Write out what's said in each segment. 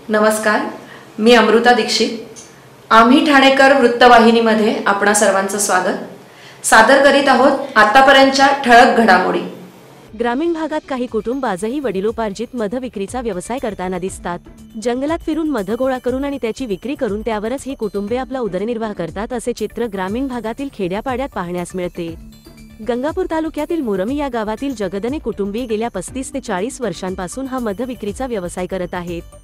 नमस्कार, मी अमृता दीक्षित। आम्ही ठाणेकर वृत्तवाहिनीमध्ये आपणा सर्वांचं स्वागत सादर करीत आहोत आतापर्यंतच्या ठळक घडामोडी। ग्रामीण भागात काही कुटुंब आजही वडिलोपार्जित मध विक्रीचा व्यवसाय करताना दिसतात। जंगलात फिरून मध गोळा करून आणि त्याची विक्री करून त्यावरच ही कुटुंबे आपला उदरनिर्वाह करतात असे चित्र ग्रामीण भागातील खेड्यापाड्यात पाहण्यास मिळते। गंगापूर तालुक्यातील मुरमी या गावातील जगदने कुटुंबीय गेल्या 35 ते 40 वर्षांपासून हा मध विक्रीचा व्यवसाय करत आहेत।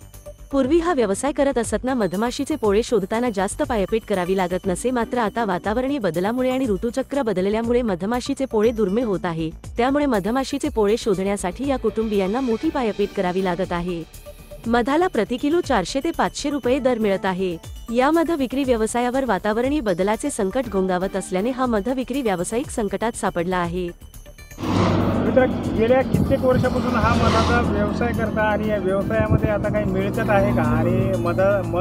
पूर्वी हा व्यवसाय करत असताना मधमाशीचे पोळे शोधताना जास्त पायपीट करावी लागत नसे, मात्र आता वातावरणीय बदलामुळे आणि ऋतुचक्र बदलल्यामुळे मधमाशीचे पोळे दुर्मिळ होत आहे। त्यामुळे मधमाशीचे पोळे शोधण्यासाठी या कुटुंबियांना मोठी पायपीट करावी लागत आहे। मधाला प्रति किलो 400 ते 500 रुपये दर मिळत आहे। या मध विक्री व्यवसायावर वातावरणीय बदलाचे संकट घोंगावत असल्याने हा मध विक्री व्यावसायिक संकटात सापडला आहे। गेल्या कित्येक वर्षापासून हा मधाचा व्यवसाय करता आणि या व्यवसायामध्ये आता काही मिळकत आहे का? आणि मध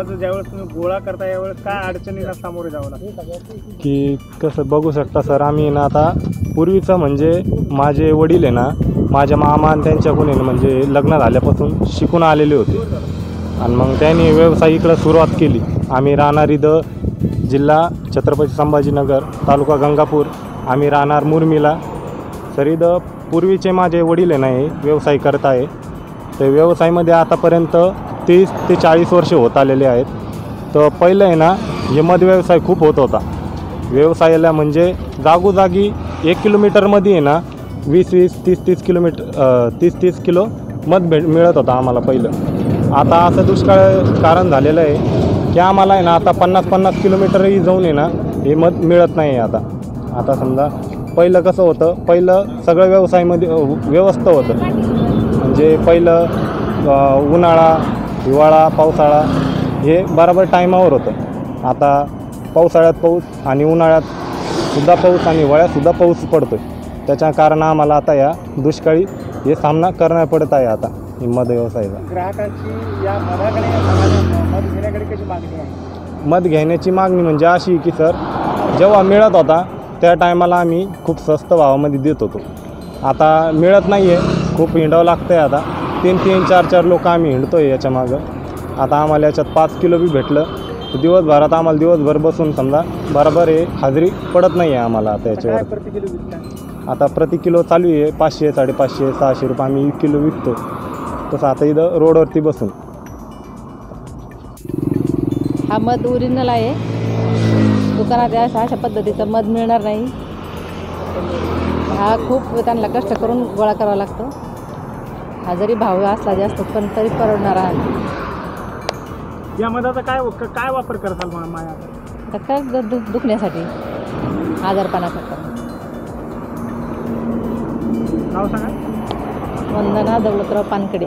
ज्यावेळेस तुम्ही गोळा करता यावेळेस काय अडचणींना सामोरे जावं लागतं? की कसं बघू शकता सर, आम्ही ना आता पूर्वीचं म्हणजे माझे वडील आहे ना, माझ्या मामा आणि त्यांच्याकडून आहे ना म्हणजे लग्न झाल्यापासून शिकून आलेले होते आणि मग त्यांनी व्यवसाय इकडं सुरुवात केली। आम्ही राहणार इथं जिल्हा छत्रपती संभाजीनगर, तालुका गंगापूर, आम्ही राहणार मुरमीला। सर इथं पूर्वीचे माझे वडील आहे ना हे व्यवसाय करत आहे। तर व्यवसायामध्ये आतापर्यंत 30 ते 40 वर्ष होत आलेले आहेत। तर पहिलं आहे ना हे मध व्यवसाय खूप होत होता। व्यवसायाला म्हणजे जागोजागी 1 किलोमीटरमध्ये आहे ना 20-20, 30-30 किलो मध मिळत होता आम्हाला पहिलं। आता असं दुष्काळ कारण झालेलं आहे की आम्हाला आहे ना आता 50-50 किलोमीटरही जाऊन आहे ना हे मध मिळत नाही आहे आता समजा पहिलं कसं होतं, पहिलं सगळं व्यवसायामध्ये व्यवस्था होतं। म्हणजे पहिलं उन्हाळा, हिवाळा, पावसाळा हे बरोबर टायमावर होतं। आता पावसाळ्यात पाऊस आणि उन्हाळ्यात सुद्धा पाऊस आणि हिवाळ्यातसुद्धा पाऊस पडतो आहे। त्याच्या कारण आम्हाला आता या दुष्काळी हे सामना करण्या पडत आहे आता मध व्यवसायाचा। ग्राहकांची या मधाकडे मध घेण्याकडे कशी मागणी आहे? मध घेण्याची मागणी म्हणजे अशी की सर जेव्हा मिळत होता त्या टायमाला आम्ही खूप स्वस्त भावामध्ये देत होतो। आता मिळत नाही आहे, खूप हिंडावं लागतं आहे। आता 3-3, 4-4 लोक आम्ही हिंडतो आहे याच्या मागं। आता आम्हाला याच्यात 5 किलो बी भेटलं तर दिवसभरात आम्हाला दिवसभर बसून समजा बरोबर आहे हाजरी पडत नाही आहे आम्हाला आता याच्यावर। प्रति किलो विकता? आता प्रति किलो चालू आहे 500, 550, 600 रुपये आम्ही 1 किलो विकतो। तसं आता इथं रोडवरती बसून हा मध ओरिजिनल आहे। दुकानात अशा पद्धतीचं मध मिळणार नाही। हा खूप त्यांना कष्ट करून गोळा करावा लागतो। हा जरी भाव असला जास्त पण तरी परवडणार आहे। या मधाचा काय वापर करताल माया? तर काय दुखण्यासाठी, आजारपणासाठी। नाव सांगा? वंदना दौलतराव पानकडे।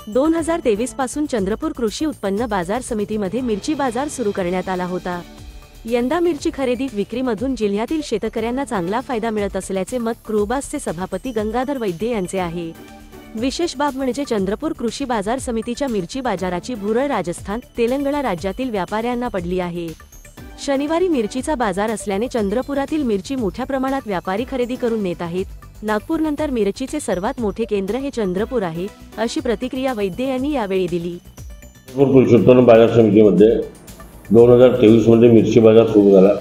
2023 पासून चंद्रपूर कृषी उत्पन्न बाजार समितीमध्ये मिरची बाजार सुरू करण्यात आला होता। यंदा मिरची खरेदी विक्रीमधून जिल्ह्यातील शेतकऱ्यांना चांगला फायदा मिळत असल्याचे मत क्रोबासचे सभापती गंगाधर वैद्य यांचे आहे। विशेष बाब म्हणजे चंद्रपूर कृषी बाजार समितीच्या मिरची बाजाराची भुरळ राजस्थान, तेलंगणा राज्यातील व्यापाऱ्यांना पडली आहे। शनिवारी मिरचीचा बाजार असल्याने चंद्रपुरातील मिरची मोठ्या प्रमाणात व्यापारी खरेदी करून नेत आहेत। नागपूरनंतर मिरचीचे सर्वात मोठे केंद्र हे चंद्रपूर आहे, अशी प्रतिक्रिया वैद्य यांनी यावेळी दिली। कृषी उत्पन्न बाजार समितीमध्ये 2023 मध्ये मिरची बाजार सुरू झाला।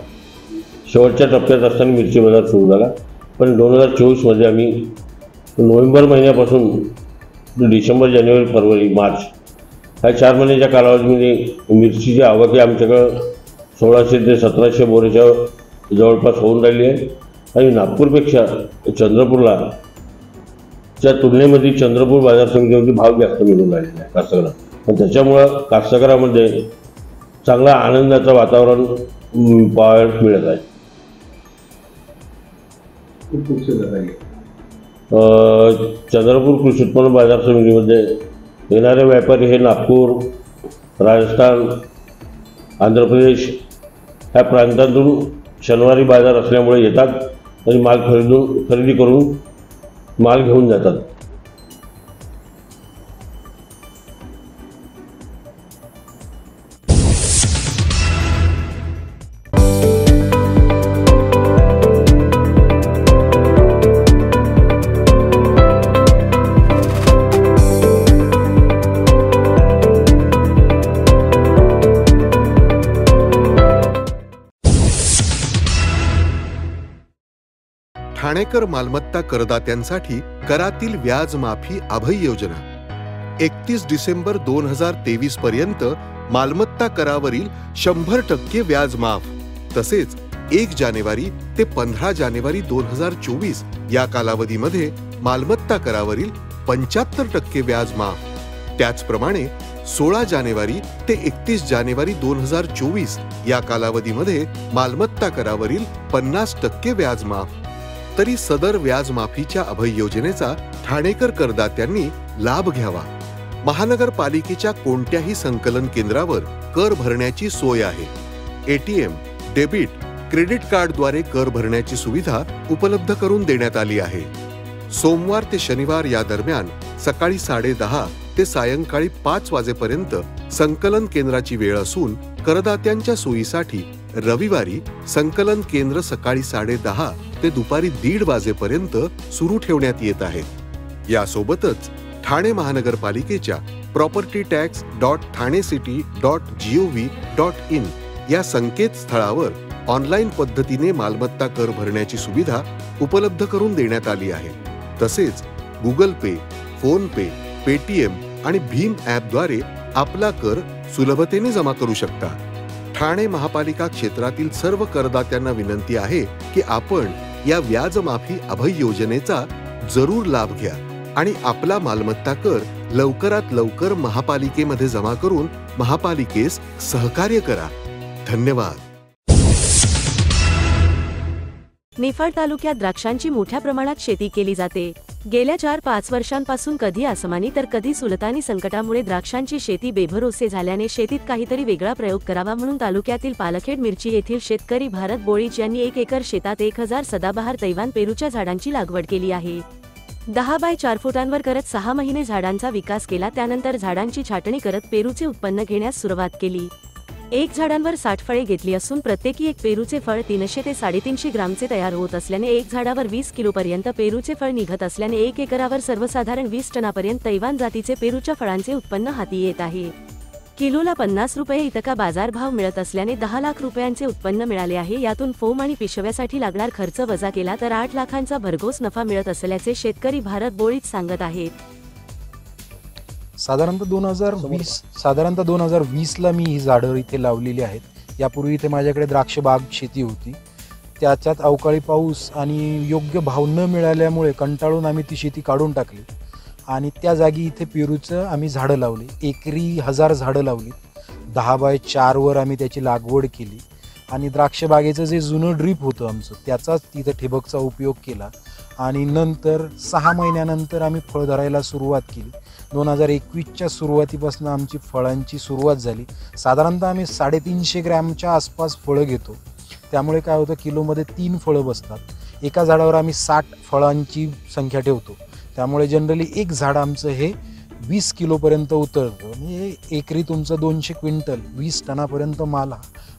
शेवटच्या टप्प्यात असताना मिरची बाजार सुरू झाला, पण 2024 मध्ये आम्ही नोव्हेंबर महिन्यापासून डिसेंबर, जानेवारी, फरवरी, मार्च ह्या 4 महिन्याच्या कालावधीमध्ये मिरचीची आवक ही आमच्याकडं 1600 ते 1700 बोऱ्याच्या जवळपास होऊन राहिली आहे। आणि नागपूरपेक्षा चंद्रपूरला च्या तुलनेमध्ये चंद्रपूर बाजार समितीमध्ये भाव जास्त मिळून राहिलेला आहे कास्तकारांना। पण त्याच्यामुळं कास्तकारामध्ये चांगला आनंदाचं वातावरण पाहायला मिळत आहे। चंद्रपूर कृषी उत्पन्न बाजार समितीमध्ये येणारे व्यापारी हे नागपूर, राजस्थान, आंध्र प्रदेश ह्या प्रांतातून शनिवारी बाजार असल्यामुळे येतात आणि माल खरेदी करून माल घेऊन जातात। ठाणेकर मालमत्ता करदात्यांसाठी करातील व्याज माफी अभय योजना 31 डिसेंबर 2023 पर्यंत मालमत्ता करावरील 100% व्याज माफ, तसेच 1 जानेवारी ते 15 जानेवारी 2024 या कालावधीमध्ये मालमत्ता करावरील 75% व्याज माफ। त्याचप्रमाणे 16 जानेवारी ते 31 जानेवारी 2024 या कालावधीमध्ये मालमत्ता करावरील 50% व्याज माफ। तरी सदर व्याज माफीच्या अभय योजनेचा ठाणेकर करदात्यांनी लाभ घ्यावा। महानगरपालिकेच्या कोणत्याही संकलन केंद्रावर कर भरण्याची सोय आहे। ATM, डेबिट, क्रेडिट कार्डद्वारे कर भरण्याची सुविधा उपलब्ध करून देण्यात आली आहे। सोमवार ते शनिवार या दरम्यान सकाळी 10:30 ते सायंकाळी 5 वाजेपर्यंत संकलन केंद्राची वेळ असून करदात्यांच्या सोयीसाठी रविवारी संकलन केंद्र सकाळी 10:30 ते दुपारी 1:30 वाजेपर्यंत सुरू ठेवण्यात येत आहेत। यासोबतच ठाणे महानगरपालिकेच्या propertytax.thanecity.gov.in या संकेतस्थळावर ऑनलाईन पद्धतीने मालमत्ता कर भरण्याची सुविधा उपलब्ध करून देण्यात आली आहे। तसेच गुगल पे, फोन पे, पेटीएम आणि भीम ॲपद्वारे आपला कर सुलभतेने जमा करू शकता। ठाणे महापालिका क्षेत्रातील सर्व करदात्यांना विनंती आहे की आपण या व्याज माफी अभय योजनेचा जरूर लाभ घ्या आणि आपला मालमत्ता कर लवकरात लवकर महापालिकेमध्ये जमा करून महापालिकेस सहकार्य करा। धन्यवाद। निफाड तालुक्यात द्राक्षांची मोठ्या प्रमाणात शेती केली जाते। गेल्या 4-5 वर्षांपासून कधी असमानी तर कधी सुलतानी संकटामुळे द्राक्षांची शेती बेभरोसे झाल्याने शेतीत काहीतरी वेगळा प्रयोग करावा म्हणून तालुक्यातील पालखेड मिरची येथील शेतकरी भारत बोळीच यांनी 1 एकर शेतात 1000 सदाबहार तैवान पेरूच्या झाडांची लागवड केली आहे। 10 बाय 4 फुटांवर करत 6 महिने झाडांचा विकास केला। त्यानंतर झाडांची छाटणी करत पेरूचे उत्पन्न घेण्यास सुरुवात केली। 1 झाडांवर 60 फळे घेतली असून प्रत्येकी 1 पेरूचे फळ 300 ते 350 ग्रामचे तयार होत असल्याने 1 झाडावर 20 किलोपर्यंत पेरूचे फळ निघत असल्याने 1 एकरावर सर्वसाधारण 20 टनापर्यंत तैवान जातीचे पेरूच्या फळांचे उत्पन्न हाती येत आहे। किलोला 50 रुपये इतका बाजारभाव मिळत असल्याने 10 लाख रुपयांचे उत्पन्न मिळाले आहे। यातून फोम आणि पिशव्यासाठी लागणार खर्च वजा केला तर 8 लाखांचा भरघोस नफा मिळत असल्याचे शेतकरी भारत बोळीच सांगत आहेत। साधारणतः 2020 ला मी ही झाडं इथे लावलेली आहेत। यापूर्वी इथे माझ्याकडे द्राक्ष बाग शेती होती। त्याच्यात अवकाळी पाऊस आणि योग्य भाव न मिळाल्यामुळे कंटाळून आम्ही ती शेती काढून टाकली आणि त्या जागी इथे पेरूचं आम्ही झाडं लावली। एकरी 1000 झाडं लावली। 10 बाय 4 वर आम्ही त्याची लागवड केली आणि द्राक्ष बागेचं जे जुनं ड्रीप होतं आमचं त्याचाच तिथं ठिबकचा उपयोग केला आणि नंतर 6 महिन्यानंतर आम्ही फळ धरायला सुरुवात केली। 2021च्या सुरुवातीपासून आमची फळांची सुरुवात झाली। साधारणतः आम्ही 350 ग्रॅमच्या आसपास फळं घेतो। त्यामुळे काय होतं, किलोमध्ये 3 फळं बसतात। एका झाडावर आम्ही 60 फळांची संख्या ठेवतो। त्यामुळे जनरली एक झाड आमचं हे 20 किलोपर्यंत उतरतं। म्हणजे एकरी तुमचं 200 क्विंटल 20 टनापर्यंत माल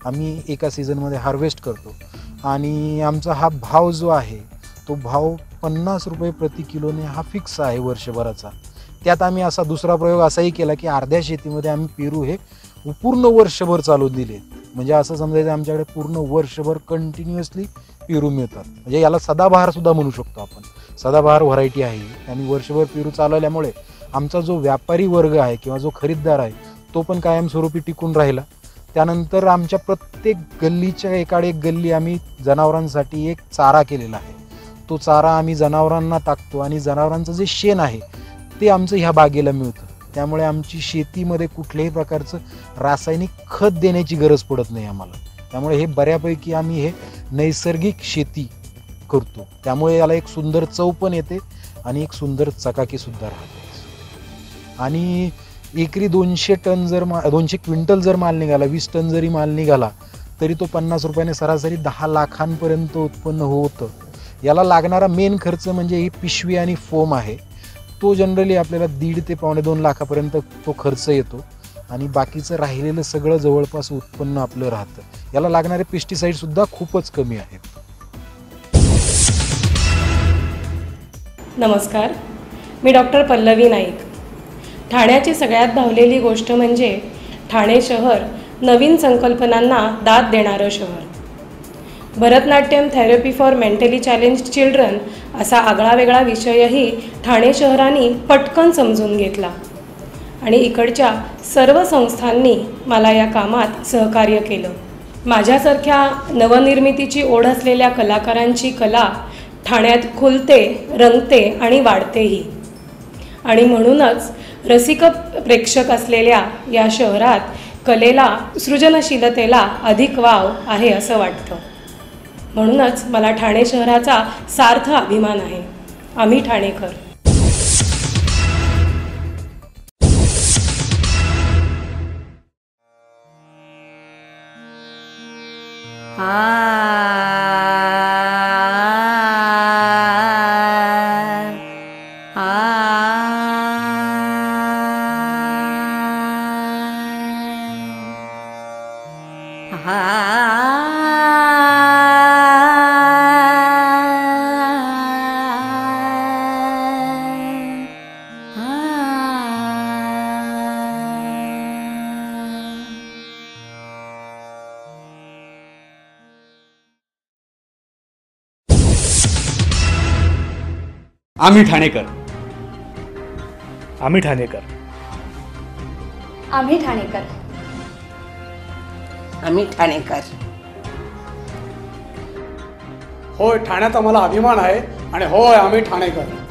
आम्ही एका सीझनमध्ये हार्वेस्ट करतो। आणि आमचा हा भाव जो आहे तो भाव 50 रुपये प्रति किलोने हा फिक्स आहे वर्षभराचा। त्यात आम्ही असा दुसरा प्रयोग असाही केला की अर्ध्या शेतीमध्ये आम्ही पेरू हे पूर्ण वर्षभर चालू दिले। म्हणजे असं समजायचं आमच्याकडे पूर्ण वर्षभर कंटिन्युअसली पेरू मिळतात। म्हणजे याला सदाबहार सुद्धा म्हणू शकतो आपण। सदाबहार व्हरायटी आहे आणि वर्षभर पेरू चालवल्यामुळे आमचा जो व्यापारी वर्ग आहे किंवा जो खरीददार आहे तो पण कायमस्वरूपी टिकून राहिला। त्यानंतर आमच्या प्रत्येक गल्लीच्या एकाड एक गल्ली आम्ही जनावरांसाठी एक चारा केलेला आहे। तो चारा आम्ही जनावरांना टाकतो आणि जनावरांचं जे शेण आहे ते आमचं ह्या बागेला मिळतं। त्यामुळे आमची शेतीमध्ये कुठल्याही प्रकारचं रासायनिक खत देण्याची गरज पडत नाही आम्हाला। त्यामुळे हे बऱ्यापैकी आम्ही हे नैसर्गिक शेती करतो। त्यामुळे याला एक सुंदर चव पण येते आणि एक सुंदर चकाकी सुद्धा राहते। आणि एकरी 200 क्विंटल जर माल निघाला, 20 टन जरी माल निघाला तरी तो 50 रुपयाने सरासरी 10 लाखांपर्यंत उत्पन्न होतं। याला लागणारा मेन खर्च म्हणजे ही पिशवी आणि फोम आहे। तो जनरली आपल्याला 1.5 ते 2.5 लाखापर्यंत तो खर्च येतो आणि बाकीचं राहिलेलं सगळं जवळपास उत्पन्न आपलं राहतं। याला लागणारे पेस्टिसाइड सुद्धा खूपच कमी आहेत। नमस्कार, मी डॉक्टर पल्लवी नाईक। ठाण्याची सगळ्यात धावलेली गोष्ट म्हणजे ठाणे शहर नवीन संकल्पनांना दाद देणारं शहर। Bharatanatyam therapy for mentally challenged children असा आगळावेगळा विषयही ठाणे शहराने पटकन समजून घेतला आणि इकडच्या सर्व संस्थांनी मला या कामात सहकार्य केलं. माझ्यासारख्या नवनिर्मितीची ओढ असलेल्या कलाकारांची कला ठाण्यात खुलते, रंगते आणि वाढतेही. आणि म्हणूनच रसिक प्रेक्षक असलेल्या या शहरात कलेला, सृजनशीलतेला अधिक वाव आहे असं वाटतं. म्हणूनच मला ठाणे शहराचा सार्थ अभिमान आहे. आम्ही ठाणेकर. आम्ही ठाणेकर. आम्ही ठाणेकर. आम्ही ठाणेकर. आम्ही ठाणेकर. होय, ठाण्यात आम्हाला अभिमान आहे आणि होय आम्ही ठाणेकर.